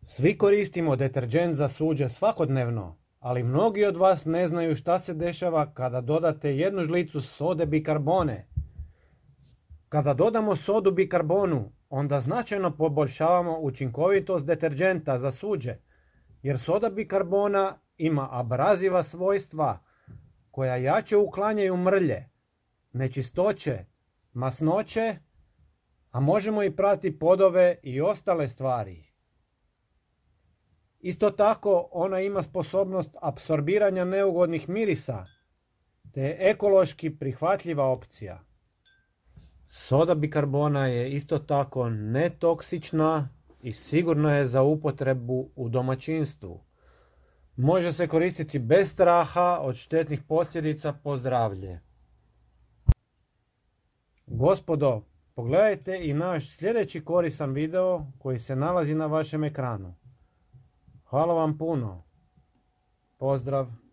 Svi koristimo deterdžent za suđe svakodnevno, ali mnogi od vas ne znaju šta se dešava kada dodate jednu žlicu sode bikarbone. Kada dodamo sodu bikarbonu, onda značajno poboljšavamo učinkovitost deterdženta za suđe, jer soda bikarbona ima abraziva svojstva koja jače uklanjaju mrlje, nečistoće, masnoće, a možemo i prati podove i ostale stvari. Isto tako, ona ima sposobnost apsorbiranja neugodnih mirisa, te je ekološki prihvatljiva opcija. Soda bikarbona je isto tako netoksična i sigurno je za upotrebu u domaćinstvu. Može se koristiti bez straha od štetnih posljedica po zdravlje. Gospodo, pogledajte i naš sljedeći koristan video koji se nalazi na vašem ekranu. Hvala vam puno. Pozdrav.